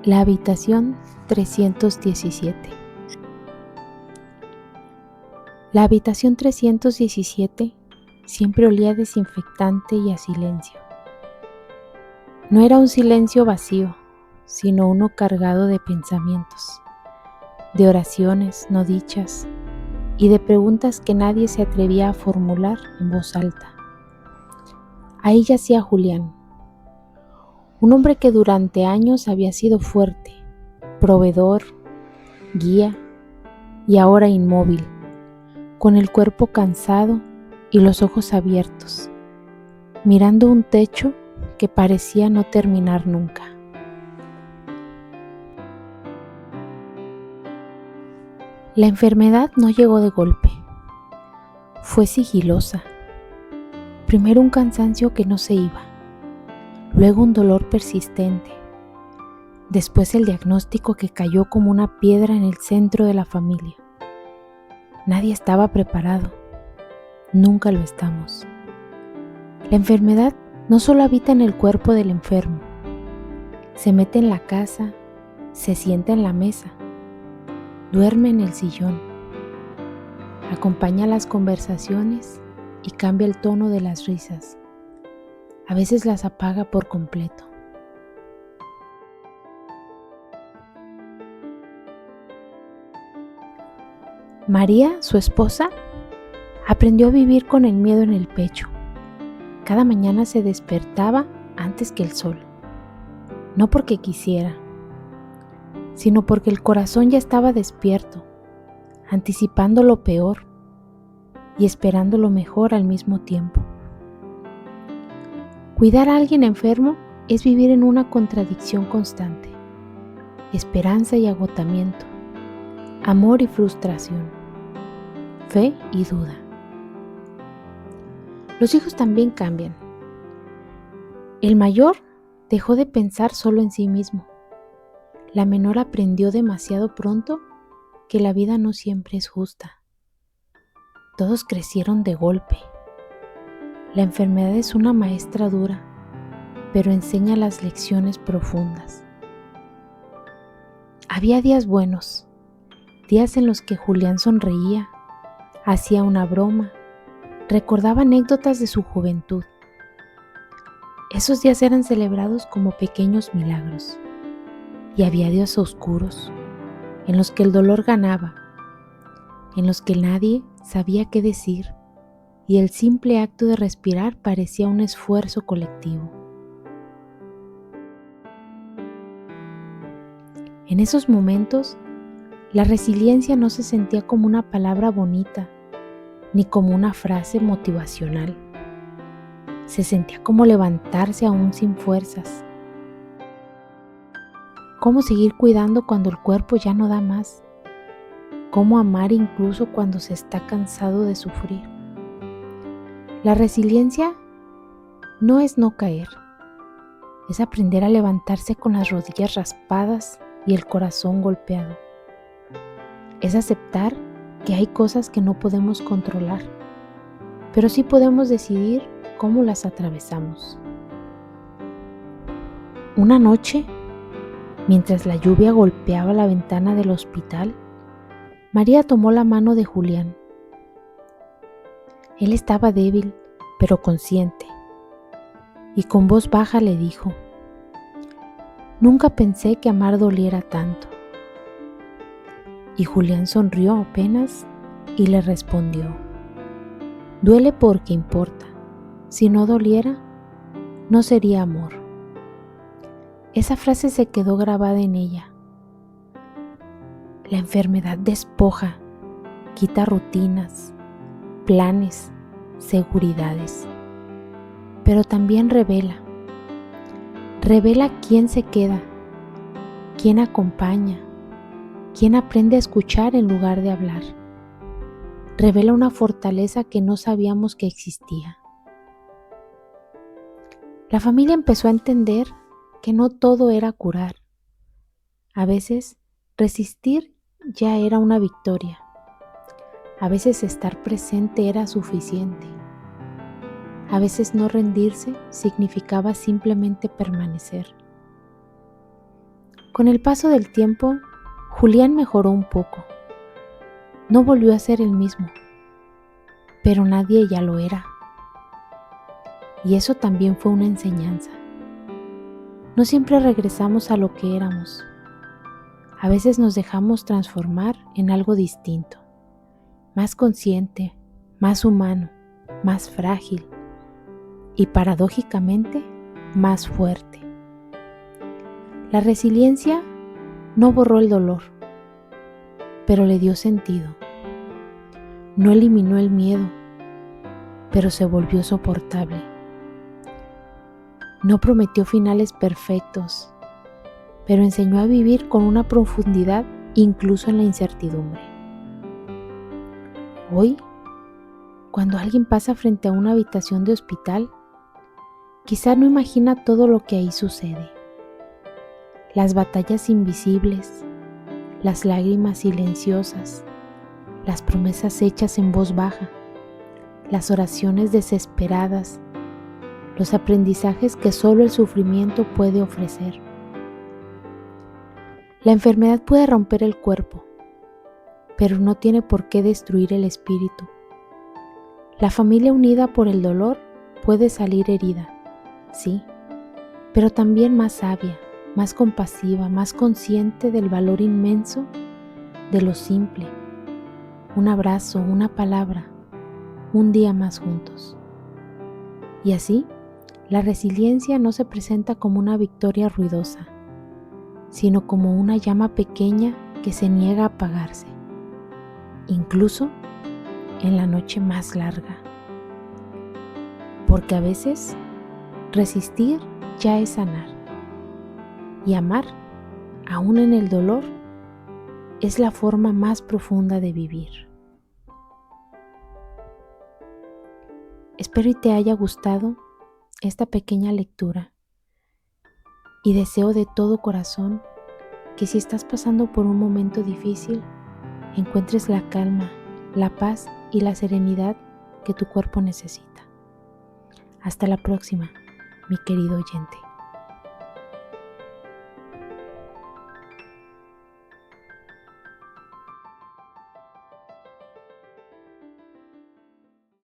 La habitación 317. La habitación 317 siempre olía a desinfectante y a silencio. No era un silencio vacío, sino uno cargado de pensamientos, de oraciones no dichas y de preguntas que nadie se atrevía a formular en voz alta. Ahí yacía Julián, un hombre que durante años había sido fuerte, proveedor, guía y ahora inmóvil, con el cuerpo cansado y los ojos abiertos, mirando un techo que parecía no terminar nunca. La enfermedad no llegó de golpe, fue sigilosa. Primero un cansancio que no se iba, luego un dolor persistente, después el diagnóstico que cayó como una piedra en el centro de la familia. Nadie estaba preparado, nunca lo estamos. La enfermedad no solo habita en el cuerpo del enfermo, se mete en la casa, se sienta en la mesa, duerme en el sillón, acompaña las conversaciones y cambia el tono de las risas. A veces las apaga por completo. María, su esposa, aprendió a vivir con el miedo en el pecho. Cada mañana se despertaba antes que el sol, no porque quisiera, sino porque el corazón ya estaba despierto, anticipando lo peor y esperando lo mejor al mismo tiempo. Cuidar a alguien enfermo es vivir en una contradicción constante, esperanza y agotamiento, amor y frustración, fe y duda. Los hijos también cambian. El mayor dejó de pensar solo en sí mismo. La menor aprendió demasiado pronto que la vida no siempre es justa. Todos crecieron de golpe. La enfermedad es una maestra dura, pero enseña las lecciones profundas. Había días buenos, días en los que Julián sonreía, hacía una broma, recordaba anécdotas de su juventud. Esos días eran celebrados como pequeños milagros. Y había días oscuros, en los que el dolor ganaba, en los que nadie sabía qué decir y el simple acto de respirar parecía un esfuerzo colectivo. En esos momentos, la resiliencia no se sentía como una palabra bonita, ni como una frase motivacional. Se sentía como levantarse aún sin fuerzas. Cómo seguir cuidando cuando el cuerpo ya no da más. Cómo amar incluso cuando se está cansado de sufrir. La resiliencia no es no caer, es aprender a levantarse con las rodillas raspadas y el corazón golpeado. Es aceptar que hay cosas que no podemos controlar, pero sí podemos decidir cómo las atravesamos. Una noche, mientras la lluvia golpeaba la ventana del hospital, María tomó la mano de Julián. Él estaba débil, pero consciente, y con voz baja le dijo: «Nunca pensé que amar doliera tanto». Y Julián sonrió apenas y le respondió: «Duele porque importa. Si no doliera, no sería amor». Esa frase se quedó grabada en ella. La enfermedad despoja, quita rutinas, planes, seguridades, pero también revela quién se queda, quién acompaña, quién aprende a escuchar en lugar de hablar. Revela una fortaleza que no sabíamos que existía. La familia empezó a entender que no todo era curar. A veces resistir ya era una victoria. A veces estar presente era suficiente. A veces no rendirse significaba simplemente permanecer. Con el paso del tiempo, Julián mejoró un poco. No volvió a ser el mismo, pero nadie ya lo era. Y eso también fue una enseñanza. No siempre regresamos a lo que éramos. A veces nos dejamos transformar en algo distinto, más consciente, más humano, más frágil y paradójicamente más fuerte. La resiliencia no borró el dolor, pero le dio sentido. No eliminó el miedo, pero se volvió soportable. No prometió finales perfectos, pero enseñó a vivir con una profundidad incluso en la incertidumbre. Hoy, cuando alguien pasa frente a una habitación de hospital, quizá no imagina todo lo que ahí sucede. Las batallas invisibles, las lágrimas silenciosas, las promesas hechas en voz baja, las oraciones desesperadas, los aprendizajes que solo el sufrimiento puede ofrecer. La enfermedad puede romper el cuerpo, pero no tiene por qué destruir el espíritu. La familia unida por el dolor puede salir herida, sí, pero también más sabia, más compasiva, más consciente del valor inmenso de lo simple. Un abrazo, una palabra, un día más juntos. Y así, la resiliencia no se presenta como una victoria ruidosa, sino como una llama pequeña que se niega a apagarse, incluso en la noche más larga. Porque a veces, resistir ya es sanar. Y amar, aún en el dolor, es la forma más profunda de vivir. Espero y te haya gustado esta pequeña lectura y deseo de todo corazón que si estás pasando por un momento difícil, encuentres la calma, la paz y la serenidad que tu cuerpo necesita. Hasta la próxima, mi querido oyente.